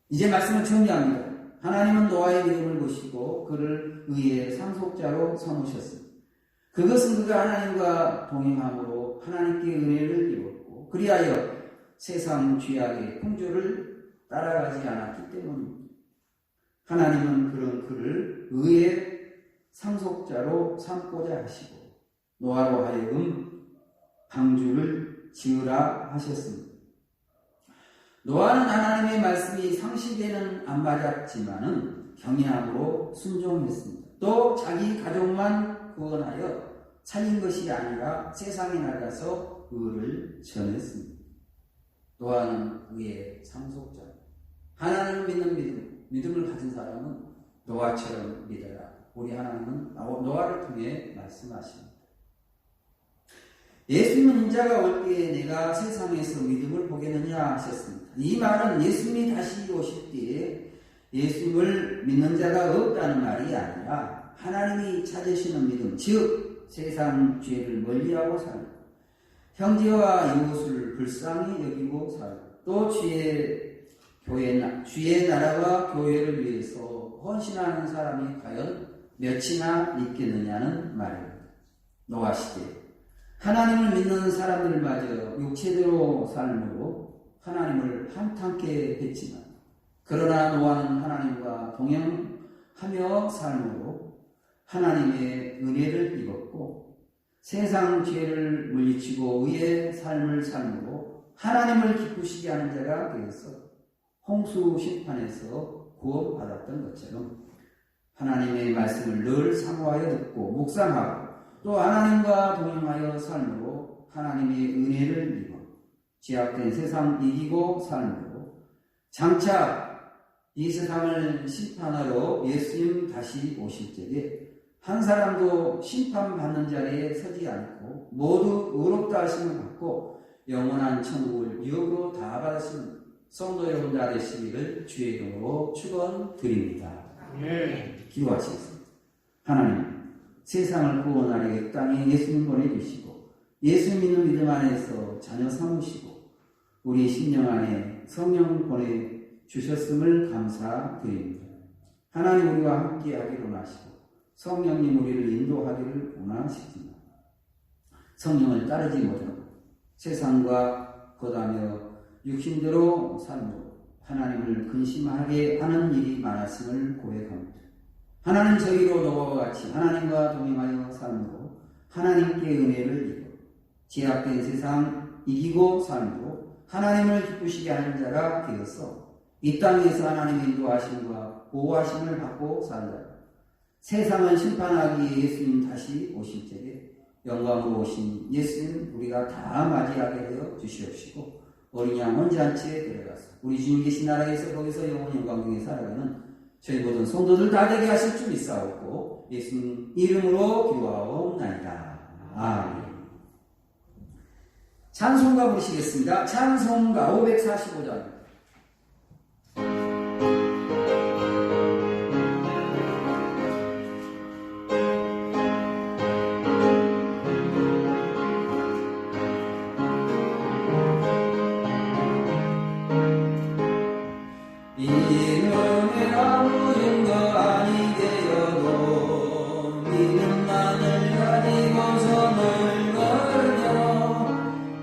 이제 말씀을 정리합니다. 하나님은 노아의 믿음을 보시고 그를 의의 상속자로 삼으셨습니다. 그것은 그가 하나님과 동행함으로 하나님께 은혜를 입었고 그리하여 세상 죄악의 풍조를 따라가지 않았기 때문입니다. 하나님은 그런 그를 의의 상속자로 삼고자 하시고 노아로 하여금 방주를 지으라 하셨습니다. 노아는 하나님의 말씀이 상식에는 안 맞았지만은 경외함으로 순종했습니다. 또 자기 가족만 구원하여 살린 것이 아니라 세상에 나가서 의를 전했습니다. 노아는 의의 상속자. 하나님을 믿는 믿음을 가진 사람은 노아처럼 믿어라. 우리 하나님은 노아를 통해 말씀하십니다. 예수님은 인자가 올 때에 내가 세상에서 믿음을 보겠느냐 하셨습니다. 이 말은 예수님이 다시 오실 때에 예수님을 믿는 자가 없다는 말이 아니라 하나님이 찾으시는 믿음, 즉 세상 죄를 멀리하고 살고 형제와 이웃을 불쌍히 여기고 살고 또 주의 나라와 교회를 위해서 헌신하는 사람이 과연 몇이나 있겠느냐는 말입니다. 노아 시대 하나님을 믿는 사람들마저 육체대로 삶으로 하나님을 한탄케 했지만 그러나 노아는 하나님과 동행하며 삶으로 하나님의 은혜를 입었고 세상 죄를 물리치고 의의 삶을 삶으로 하나님을 기쁘시게 하는 자가 되어서 홍수 심판에서 구원받았던 것처럼 하나님의 말씀을 늘 사모하여 듣고 묵상하고 또 하나님과 동행하여 삶으로 하나님의 은혜를 입어 죄악된 세상 이기고 삶으로 장차 이 세상을 심판하러 예수님 다시 오실 적에 한 사람도 심판받는 자리에 서지 않고 모두 의롭다 하심을 받고 영원한 천국을 유업으로 다 받으시는 성도 여러분 다 되시기를 주의 이름으로 축원드립니다. 기도하시겠습니다. 하나님, 세상을 구원하려 이 땅에 예수님 보내주시고 예수 믿는 믿음 안에서 자녀 삼으시고 우리 심령 안에 성령 보내주셨음을 감사드립니다. 하나님 우리와 함께 하기를 원하시고 성령님 우리를 인도하기를 원하십니다. 성령을 따르지 못하고 세상과 거다며 육신대로 삶으로 하나님을 근심하게 하는 일이 많았음을 고백합니다. 하나님 저희로 너와 같이 하나님과 동행하여 삶으로 하나님께 은혜를 입어 제약된 세상 이기고 삶으로 하나님을 기쁘시게 하는 자가 되어서 이 땅에서 하나님의 인도하심과 보호하심을 받고 산다. 세상을 심판하기 위해 예수님 다시 오실 때에 영광으로 오신 예수님 우리가 다 맞이하게 되어 주시옵시고 어린 양 혼잔치에 데려가서 우리 주님 계신 나라에서 거기서 영원 영광 중에 살아가는 저희 모든 성도들 다 되게 하실 줄 믿사옵고 예수님 이름으로 기도하옵나이다. 아멘. 찬송가 부르시겠습니다. 찬송가 545장. 이놈의 아무 증거 아니 되어도 믿음만을 가지고서 늘 걸며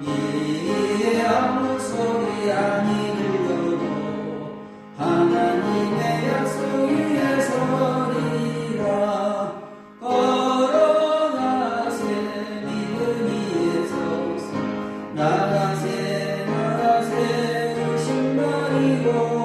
이에 아무 소리 아니 들려도 하나님의 약속 위에 서리라. 걸어가세 믿음 위에 서서 나가세 나가세 의심버리고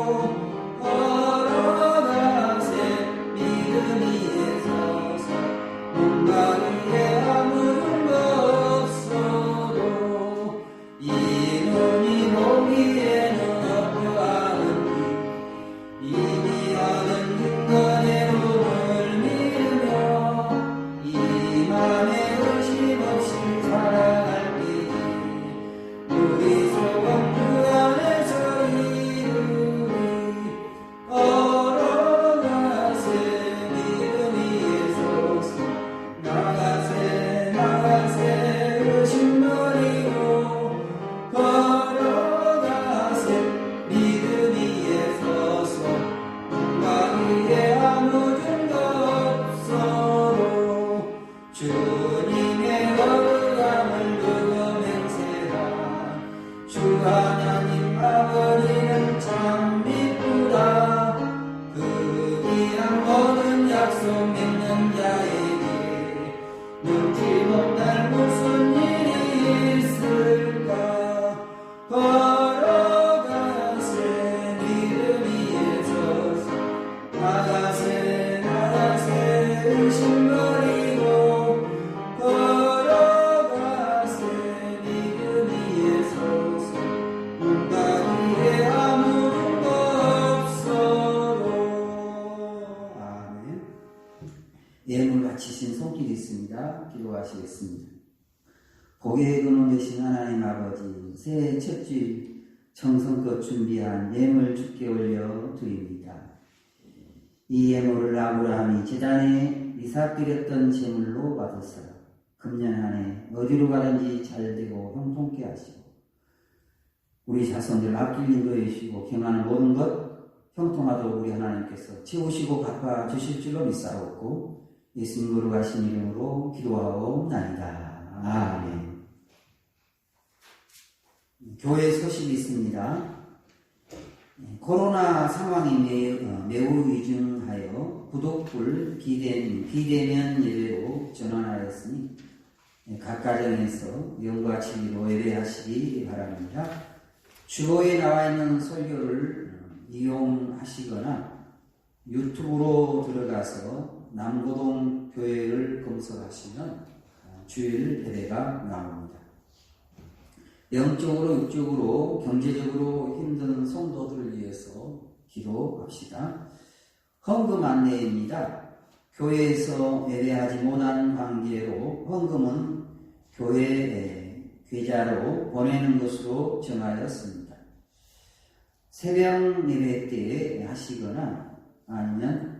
예물 바치신 손길이 있습니다. 기도하시겠습니다. 복의 근원 되신 하나님 아버지, 새해 첫 주일 정성껏 준비한 예물 주께 올려 드립니다. 이 예물을 아브라함이 제단에 이삭드렸던 제물로 받으사 금년 한 해 어디로 가든지 잘되고 형통케 하시고 우리 자손들 앞길 인도해 주시고 경하는 모든 것 형통하도록 우리 하나님께서 채우시고 갚아주실 줄로 믿사옵고 예수님 거룩하신 이름으로 기도하옵나이다. 아멘. 교회 소식이 있습니다. 코로나 상황이 매우 위중하여 부독불 비대면 예배로 전환하였으니 각 가정에서 영과 진리로 예배하시기 바랍니다. 주보에 나와 있는 설교를 이용하시거나 유튜브로 들어가서 남고동 교회를 검색하시면 주일 예배가 나옵니다. 영적으로 육적으로 경제적으로 힘든 성도들을 위해서 기도합시다. 헌금 안내입니다. 교회에서 예배하지 못한 관계로 헌금은 교회 계좌로 보내는 것으로 정하였습니다. 새벽 예배 때에 하시거나 아니면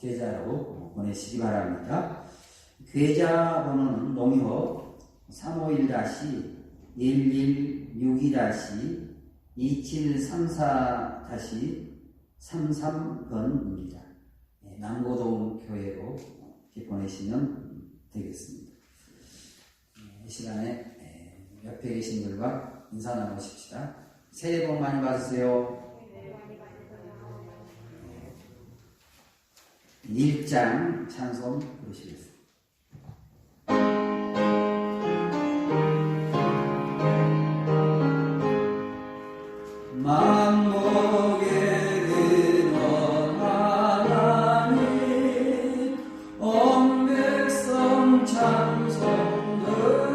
계좌로 보내시기 바랍니다. 계좌 번호는 농협 351-1162-2734-33번입니다. 남고동 교회로 보내시면 되겠습니다. 이 시간에 옆에 계신 분과 인사 나누십시다. 새해 복 많이 받으세요. 1장 찬송 부르시겠습니다. 만목의 근원 하나님 온 백성 찬송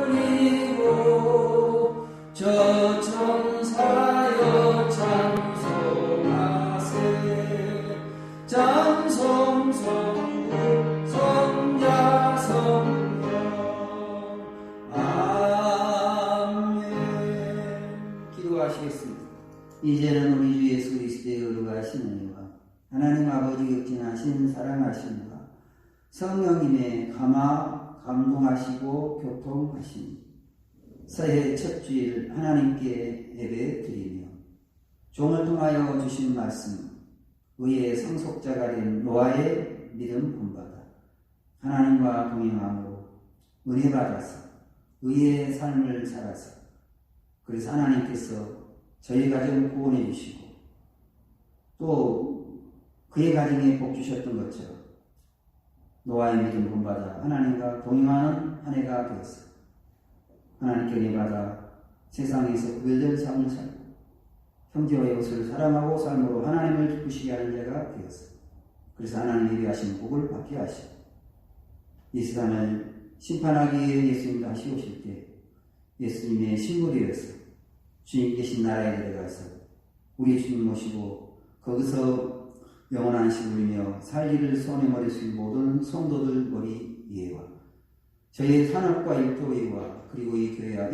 드리고 저 천사여 찬송하세 찬송 성부 성자 성령 아멘. 기도하시겠습니다. 이제는 우리 주 예수 그리스도의 의로하신 은혜와 하나님 아버지 극진하신 사랑하심과 성령님의 감동하시고 교통하심 새해 첫 주일 하나님께 예배 드리며 종을 통하여 주신 말씀 의의 상속자가 된 노아의 믿음 본받아 하나님과 동행함으로 은혜 받아서 의의 삶을 살아서 그래서 하나님께서 저희 가정을 구원해 주시고 또 그의 가정에 복 주셨던 것처럼 노아의 믿음 본받아 하나님과 동행하는 한 해가 되었어. 하나님께 은혜 받아 세상에서 구별된 삶을 살고 형제와 이웃을 사랑하고 삶으로 하나님을 기쁘시게 하는 자가 되었어. 그래서 하나님 예비하신 복을 받게 하시고 이 세상을 심판하기 위해 예수님 다시 오실 때 예수님의 신부되어서 주님 계신 나라에 들어가서 우리 주님 모시고 거기서 영원한 시부이며 살기를 손에 머리 숙인 모든 성도들 머리 위에와 저희의 산업과 일도 위에와 그리고 이 교회와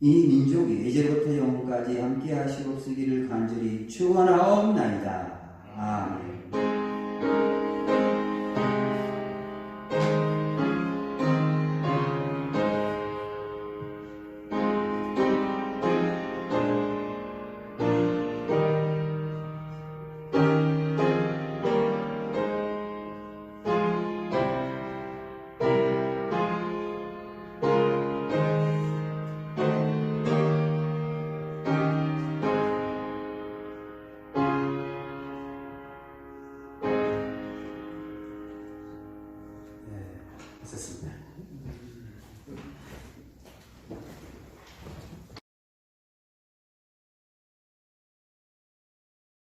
이 민족이 이제부터 영원까지 함께 하시옵시기를 간절히 축원하옵나이다. 아멘. 있었습니다.